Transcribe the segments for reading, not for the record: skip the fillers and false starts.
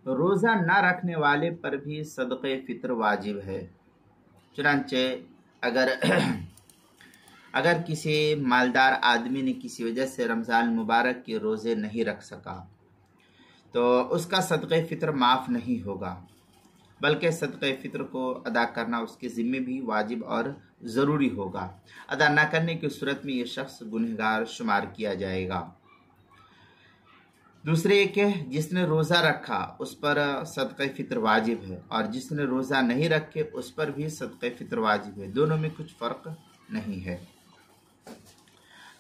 रोज़ा ना रखने वाले पर भी सदक़े फ़ित्र वाजिब है। चुनांचे अगर अगर किसी मालदार आदमी ने किसी वजह से रमज़ान मुबारक के रोज़े नहीं रख सका तो उसका सदक़े फ़ित्र माफ़ नहीं होगा, बल्कि सदक़े फ़ित्र को अदा करना उसके ज़िम्मे भी वाजिब और ज़रूरी होगा। अदा न करने की सूरत में ये शख्स गुनहगार शुमार किया जाएगा। दूसरे एक है जिसने रोज़ा रखा उस पर सदक़े फ़ित्र वाजिब है, और जिसने रोज़ा नहीं रखे उस पर भी सदक़े फ़ित्र वाजिब है। दोनों में कुछ फ़र्क नहीं है।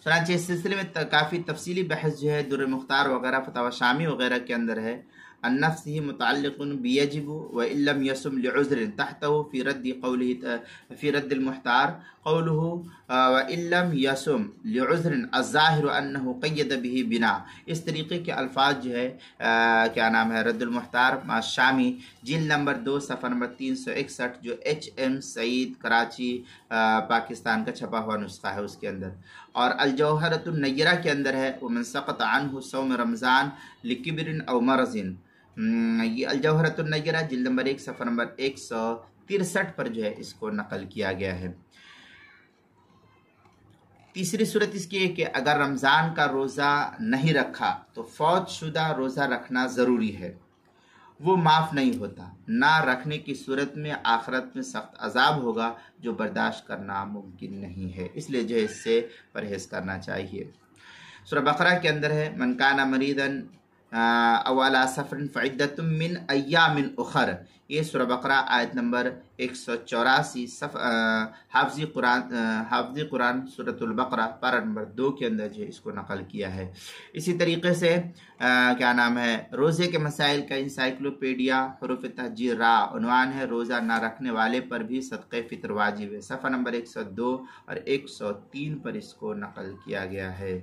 चुनांचे इस सिलसिले में काफ़ी तफसीली बहस जो है दुर्र मुख्तार वगैरह फतवा शामी वगैरह के अंदर है। अन्नफ्सिही मुतअल्लिक़ुन बियजिबु व इल्लम यसुम लिउज़्रिन तहतहु फ़ी रद्दिल मुख्तार क़ौलुहु व इल्लम यसुम लिउज़्रिन अज़्ज़ाहिरु अन्नहु क़य्यद बिही बिना। इस तरीके के अल्फाज जो है क्या नाम है रद्दुल मुख्तार शामी जिल्द नंबर 2 सफ़ा नंबर 361 जो HM सईद कराची पाकिस्तान का छपा हुआ नुस्खा है उसके अंदर। और अल जौहरतुन नय्यरा के अंदर है वमन सक़त अन्हु सौम रमज़ान लिकिब्रिन औ मरज़िन। ये अल जौहरतुन नय्यरा जिल्द नंबर 1 सफ़ा नंबर 163 पर जो है इसको नकल किया गया है। तीसरी सूरत इसकी है कि अगर रमज़ान का रोज़ा नहीं रखा तो फौत शुदा रोज़ा रखना ज़रूरी है, वो माफ़ नहीं होता। ना रखने की सूरत में आखिरत में सख्त अजाब होगा जो बर्दाश्त करना मुमकिन नहीं है, इसलिए जो इससे परहेज़ करना चाहिए। सूरह बकरा के अंदर है मन काना मरीदन अवला सफ़रन फ़इद्दतुम मिन अय्यामिन उखर। ये सूरह बकरा आयत नंबर 184 हाफ़िज़ कुरान सूरतुल बकरा पारा नंबर 2 के अंदर जो इसको नकल किया है। इसी तरीके से क्या नाम है रोज़े के मसाइल का इंसाइक्लोपीडिया हुरूफ़ तहजीर रा उन्वान है रोज़ा ना रखने वाले पर भी सदक़े फ़ित्र वाजिब है। सफ़ा नंबर 102 और 103 पर इसको नकल किया गया है।